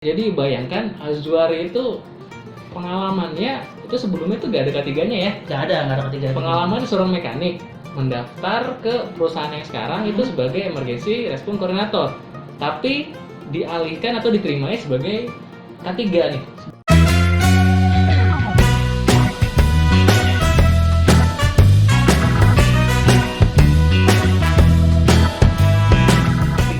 Jadi bayangkan Azwari itu pengalamannya itu sebelumnya tuh gak ada ketiganya ya. Nggak ada ketiga. Pengalaman seorang mekanik mendaftar ke perusahaan yang sekarang itu sebagai emergency response coordinator, tapi dialihkan atau diterimanya sebagai K3 nih.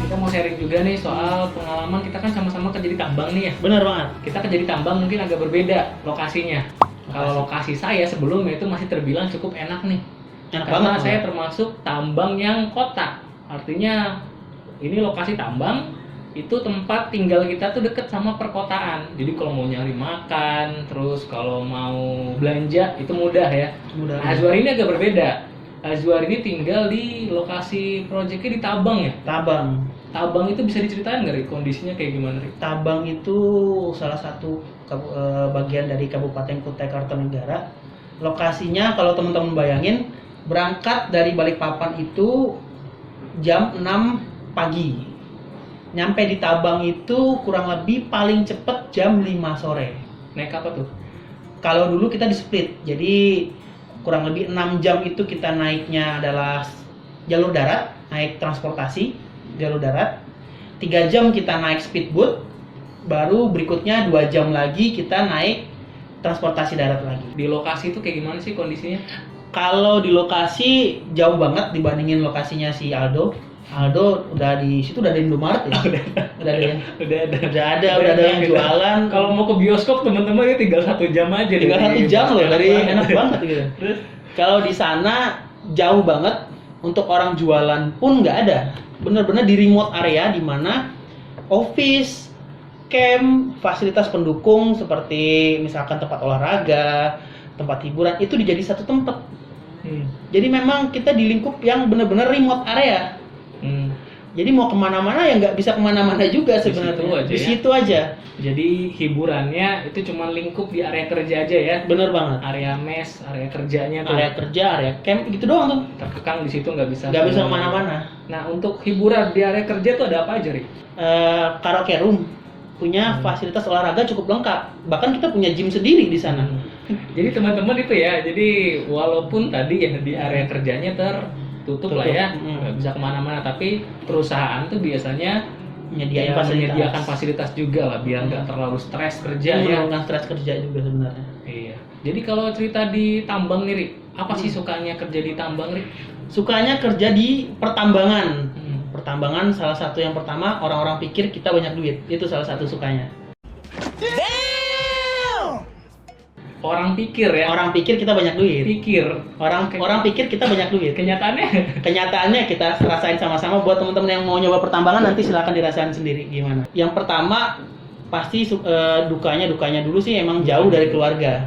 Kita mau sharing juga nih soal pengalaman, kita kan sama-sama kerja di tambang nih ya. Benar banget. Kita kerja di tambang mungkin agak berbeda lokasinya. Kalau lokasi saya sebelumnya itu masih terbilang cukup enak nih. Enak Karena banget. saya termasuk tambang yang kota. Artinya ini lokasi tambang, itu tempat tinggal kita tuh deket sama perkotaan. Jadi kalau mau nyari makan, terus kalau mau belanja itu mudah ya. Mudah. Azwar ini agak berbeda. Azwar ini tinggal di lokasi proyeknya di Tabang ya. Tabang. Tabang itu bisa diceritain nggak, Rik? Kondisinya kayak gimana, Rik? Tabang itu salah satu bagian dari Kabupaten Kutai Kartanegara. Lokasinya kalau teman-teman bayangin, berangkat dari Balikpapan itu jam 6 pagi. Nyampe di Tabang itu kurang lebih paling cepet jam 5 sore. Naik apa tuh? Kalau dulu kita di split, jadi kurang lebih 6 jam itu kita naiknya adalah jalur darat, naik transportasi jalur darat. 3 jam kita naik speedboat, baru berikutnya 2 jam lagi kita naik transportasi darat lagi. Di lokasi itu kayak gimana sih kondisinya? Kalau di lokasi jauh banget dibandingin lokasinya si Aldo. Aldo udah di situ, udah ada Indomaret ya. Udah ada yang jualan. Kalau mau ke bioskop teman-teman ya tinggal 1 jam aja. Tinggal 1 jam loh, dari enak banget gitu. Terus Kalau di sana jauh banget, untuk orang jualan pun nggak ada. Bener-bener di remote area di mana office, camp, fasilitas pendukung seperti misalkan tempat olahraga, tempat hiburan itu dijadi satu tempat. Jadi memang kita di lingkup yang bener-bener remote area. Jadi mau kemana-mana ya nggak bisa kemana-mana juga sebenarnya. Di situ aja. Jadi hiburannya itu cuma lingkup di area kerja aja ya. Bener banget. Area mes, area kerjanya tuh. Area kerja, area camp gitu doang tuh. Terkekang di situ nggak bisa. Nggak bisa kemana-mana. Nah untuk hiburan di area kerja tuh ada apa aja, Rik? Karaoke room punya fasilitas olahraga cukup lengkap. Bahkan kita punya gym sendiri di sana. Jadi teman-teman itu ya, jadi walaupun tadi ya di area kerjanya tertutup lah ya, nggak bisa kemana-mana, tapi perusahaan tuh biasanya menyediakan fasilitas juga lah biar nggak terlalu stres kerja ya. Nggak stres kerja juga sebenarnya. Iya. Jadi kalau cerita di tambang nih, Rik, apa sih sukanya kerja di tambang, Rik? Sukanya kerja di pertambangan. Pertambangan salah satu yang pertama, orang-orang pikir kita banyak duit. Itu salah satu sukanya. Orang pikir ya. Orang pikir kita banyak duit. Orang pikir kita banyak duit. Kenyataannya kita rasain sama-sama. Buat teman-teman yang mau nyoba pertambangan nanti silakan dirasain sendiri gimana. Yang pertama pasti dukanya dulu sih emang jauh dari keluarga.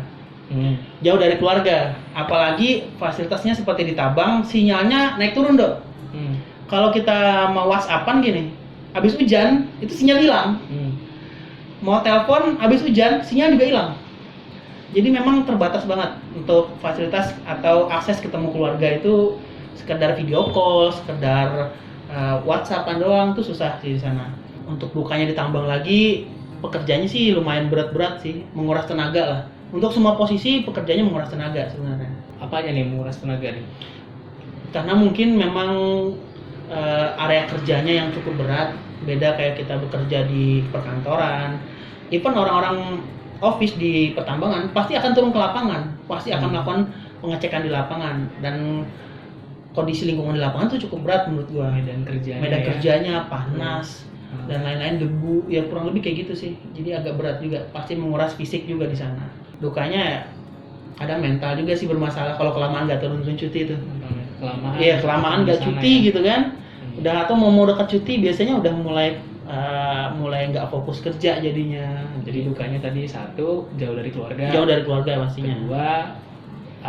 Jauh dari keluarga. Apalagi fasilitasnya seperti di Tabang, sinyalnya naik turun, Dok. Kalau kita mau WhatsAppan gini, habis hujan itu sinyal hilang. Mau telepon habis hujan sinyal juga hilang. Jadi memang terbatas banget untuk fasilitas atau akses ketemu keluarga itu. Sekedar video call, sekedar WhatsAppan doang tuh susah sih di sana. Untuk dukanya di tambang lagi, pekerjaannya sih lumayan berat-berat sih, menguras tenaga lah. Untuk semua posisi pekerjaannya menguras tenaga sebenarnya. Apa aja nih menguras tenaga nih? Karena mungkin memang area kerjanya yang cukup berat, beda kayak kita bekerja di perkantoran. Even orang-orang office di pertambangan pasti akan turun ke lapangan, pasti akan melakukan pengecekan di lapangan, dan kondisi lingkungan di lapangan tuh cukup berat menurut gua. Medan kerjanya panas dan lain-lain, debu, ya kurang lebih kayak gitu sih. Jadi agak berat juga, pasti menguras fisik juga di sana. Dukanya ada mental juga sih bermasalah kalau kelamaan nggak turun cuti itu. Kelamaan nggak cuti ya. Gitu kan. Udah atau mau dekat cuti biasanya udah mulai nggak fokus kerja jadinya. Jadi dukanya tadi satu, jauh dari keluarga. Jauh dari keluarga pastinya. Kedua,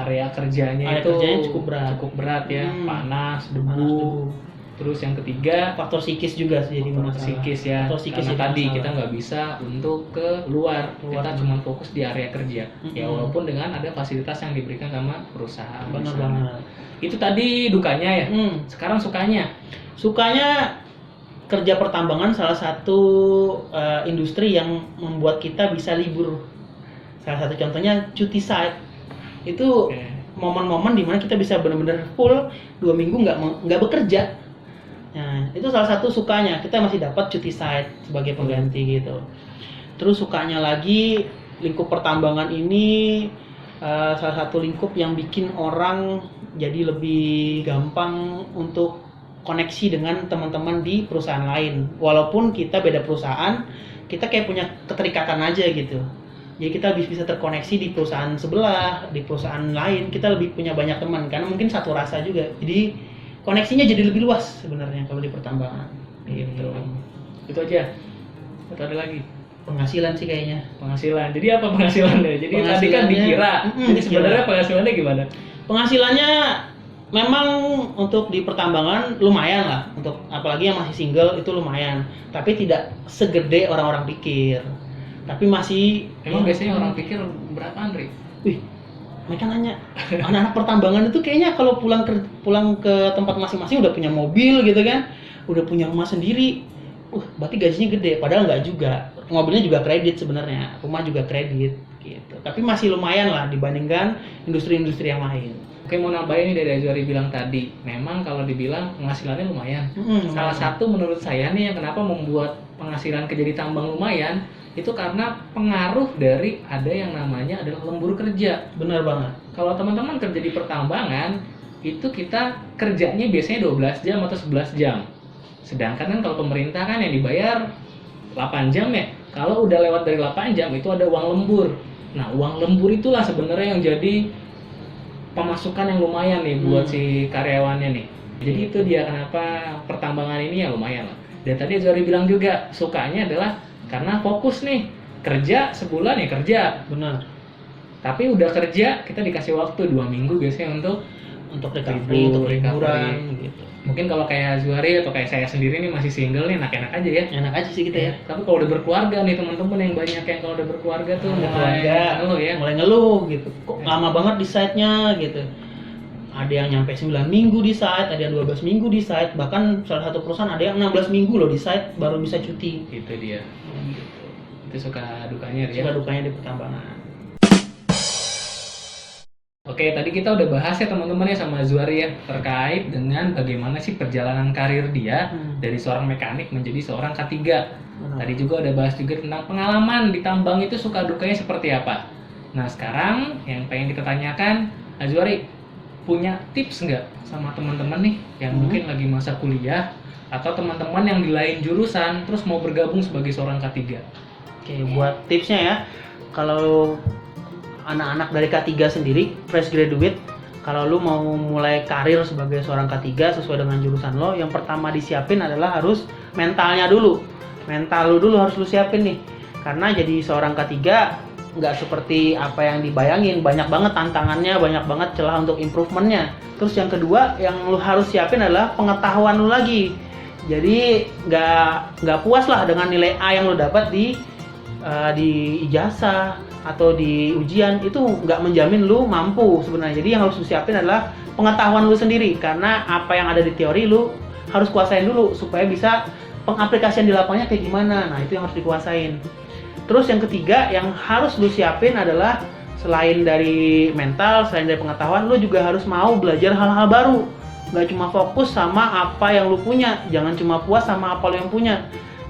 area kerjanya cukup berat ya, panas, debu. Terus yang ketiga, faktor psikis juga sih jadi masalah. Psikis ya. Karena tadi kita nggak bisa untuk keluar. Kita cuma fokus di area kerja. Ya walaupun dengan ada fasilitas yang diberikan sama perusahaan. Benar banget. Itu tadi dukanya ya. Sekarang sukanya. Sukanya kerja pertambangan salah satu industri yang membuat kita bisa libur. Salah satu contohnya cuti site. Itu momen-momen dimana kita bisa benar-benar full 2 minggu nggak bekerja. Nah, itu salah satu sukanya, kita masih dapat cuti site sebagai pengganti gitu. Terus sukanya lagi, lingkup pertambangan ini salah satu lingkup yang bikin orang jadi lebih gampang untuk koneksi dengan teman-teman di perusahaan lain. Walaupun kita beda perusahaan, kita kayak punya keterikatan aja gitu. Jadi kita bisa terkoneksi di perusahaan sebelah, di perusahaan lain, kita lebih punya banyak teman karena mungkin satu rasa juga. Jadi koneksinya jadi lebih luas sebenarnya kalau di pertambangan. Gitu. Itu aja. Atau ada lagi? Penghasilan sih kayaknya. Penghasilan. Jadi apa penghasilannya? Jadi tadi kan dikira. Jadi sebenarnya penghasilannya gimana? Penghasilannya memang untuk di pertambangan lumayan lah. Untuk apalagi yang masih single itu lumayan. Tapi tidak segede orang-orang pikir. Tapi masih emang biasanya orang pikir berapa, Andri? Wih, mereka nanya anak-anak pertambangan itu kayaknya kalau pulang ke tempat masing-masing udah punya mobil gitu kan, udah punya rumah sendiri. Berarti gajinya gede, padahal nggak juga. Mobilnya juga kredit sebenarnya, rumah juga kredit gitu. Tapi masih lumayan lah dibandingkan industri-industri yang lain. Oke, mau nambahin nih dari Azwari bilang tadi, memang kalau dibilang penghasilannya lumayan. Salah satu menurut saya nih yang kenapa membuat penghasilan kerja di tambang lumayan, itu karena pengaruh dari ada yang namanya adalah lembur kerja. Benar banget. Kalau teman-teman kerja di pertambangan, itu kita kerjanya biasanya 12 jam atau 11 jam. Sedangkan kan kalau pemerintah kan yang dibayar 8 jam ya. Kalau udah lewat dari 8 jam itu ada uang lembur. Nah, uang lembur itulah sebenarnya yang jadi pemasukan yang lumayan nih buat si karyawannya nih. Jadi itu dia kenapa pertambangan ini ya lumayan lah. Dan tadi Azwari bilang juga sukanya adalah karena fokus nih, kerja sebulan ya kerja. Benar. Tapi udah kerja, kita dikasih waktu 2 minggu biasanya untuk recovery, untuk liburan gitu. Mungkin kalau kayak Azwari atau kayak saya sendiri nih masih single nih, enak-enak aja ya. Enak aja sih kita ya. Tapi kalau udah berkeluarga nih teman-teman yang banyak yang kalau udah berkeluarga tuh mulai ngeluh gitu. Kok lama banget di site-nya gitu. Ada yang nyampe 9 minggu di site, ada yang 12 minggu di site, bahkan salah satu perusahaan ada yang 16 minggu loh di site baru bisa cuti. Itu dia. Gitu. Itu suka dukanya ya. Suka dukanya di pertambangan. Oke, tadi kita udah bahas ya teman-teman ya sama Azwari ya terkait dengan bagaimana sih perjalanan karir dia dari seorang mekanik menjadi seorang K3. Tadi juga udah bahas juga tentang pengalaman di tambang itu suka dukanya seperti apa. Nah, sekarang yang pengen kita tanyakan, Azwari punya tips nggak sama teman-teman nih yang mungkin lagi masa kuliah atau teman-teman yang di lain jurusan terus mau bergabung sebagai seorang K3? Oke, buat tipsnya ya, kalau anak-anak dari K3 sendiri, fresh graduate, kalau lu mau mulai karir sebagai seorang K3 sesuai dengan jurusan lo, yang pertama disiapin adalah harus mentalnya dulu. Mental lu dulu harus lu siapin nih. Karena jadi seorang K3 nggak seperti apa yang dibayangin, banyak banget tantangannya, banyak banget celah untuk improvementnya. Terus yang kedua yang lu harus siapin adalah pengetahuan lu lagi. Jadi nggak puas lah dengan nilai A yang lu dapat di ijazah atau di ujian, itu nggak menjamin lu mampu sebenarnya. Jadi yang harus lu siapin adalah pengetahuan lu sendiri, karena apa yang ada di teori lu harus kuasain dulu supaya bisa pengaplikasian di lapangannya kayak gimana. Nah, itu yang harus dikuasain. Terus yang ketiga yang harus lu siapin adalah selain dari mental, selain dari pengetahuan, lu juga harus mau belajar hal-hal baru. Nggak cuma fokus sama apa yang lu punya, jangan cuma puas sama apa lu yang punya.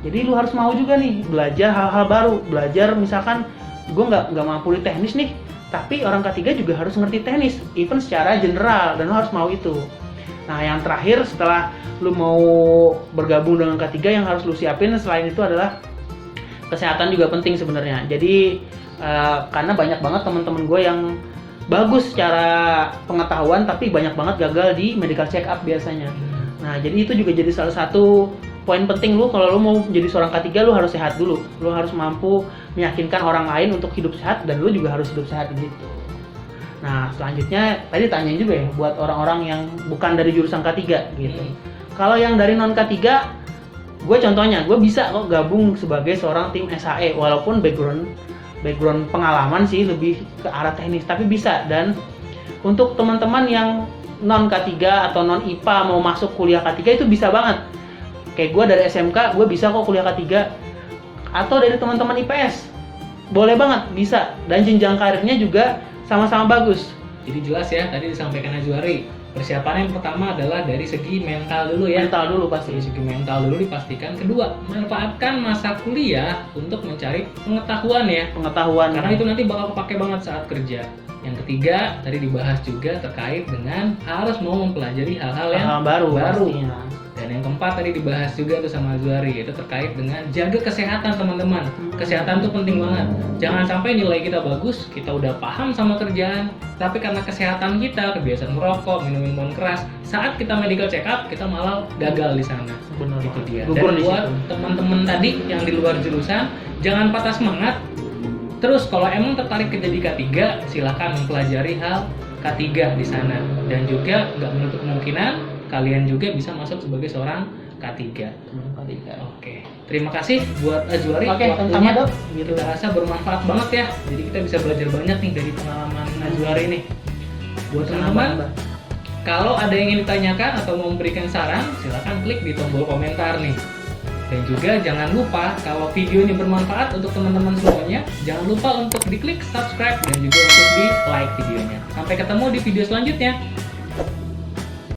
Jadi lu harus mau juga nih belajar hal-hal baru. Belajar misalkan gue nggak mampu di teknis nih, tapi orang K3 juga harus ngerti teknis, even secara general, dan lu harus mau itu. Nah, yang terakhir setelah lu mau bergabung dengan K3 yang harus lu siapin selain itu adalah kesehatan juga penting sebenarnya. Jadi karena banyak banget teman-teman gue yang bagus secara pengetahuan tapi banyak banget gagal di medical check up biasanya. Nah, jadi itu juga jadi salah satu poin penting lu kalau lu mau jadi seorang K3, lu harus sehat dulu. Lu harus mampu meyakinkan orang lain untuk hidup sehat, dan lu juga harus hidup sehat gitu. Nah, selanjutnya tadi tanyain juga ya buat orang-orang yang bukan dari jurusan K3 gitu. Kalau yang dari non K3, gue contohnya, gue bisa kok gabung sebagai seorang tim SAE walaupun background pengalaman sih lebih ke arah teknis, tapi bisa. Dan untuk teman-teman yang non K3 atau non IPA mau masuk kuliah K3 itu bisa banget. Kayak gue dari SMK, gue bisa kok kuliah K3. Atau dari teman-teman IPS, boleh banget, bisa. Dan jenjang karirnya juga sama-sama bagus. Jadi jelas ya, tadi disampaikan Azwari, persiapan yang pertama adalah dari segi mental dulu ya. Mental dulu pasti. Dari segi mental dulu dipastikan. Kedua, manfaatkan masa kuliah untuk mencari pengetahuan ya. Pengetahuan. Karena itu nanti bakal kepake banget saat kerja. Yang ketiga, tadi dibahas juga terkait dengan harus mau mempelajari hal-hal yang baru. Pastinya. Dan yang keempat tadi dibahas juga tuh sama Azwari, yaitu terkait dengan jaga kesehatan teman-teman. Kesehatan tuh penting banget. Jangan sampai nilai kita bagus, kita udah paham sama kerjaan, tapi karena kesehatan kita, kebiasaan merokok, minum minuman keras, saat kita medical check up, kita malah gagal di sana. Benar. Itu dia. Gugur Dan di buat situ. teman-teman tadi yang di luar jurusan, jangan patah semangat. Terus kalau emang tertarik ke jadi K3, silakan mempelajari hal K3 di sana. Dan juga nggak menutup kemungkinan kalian juga bisa masuk sebagai seorang K3. Oke. Terima kasih buat Azwari sama Dok. Gitu. Kita rasa bermanfaat banget ya. Jadi kita bisa belajar banyak nih dari pengalaman Azwari nih. Buat teman-teman, kalau ada yang ingin ditanyakan atau mau memberikan saran, silakan klik di tombol komentar nih. Dan juga jangan lupa kalau video ini bermanfaat untuk teman-teman semuanya, jangan lupa untuk diklik subscribe dan juga untuk di like videonya. Sampai ketemu di video selanjutnya.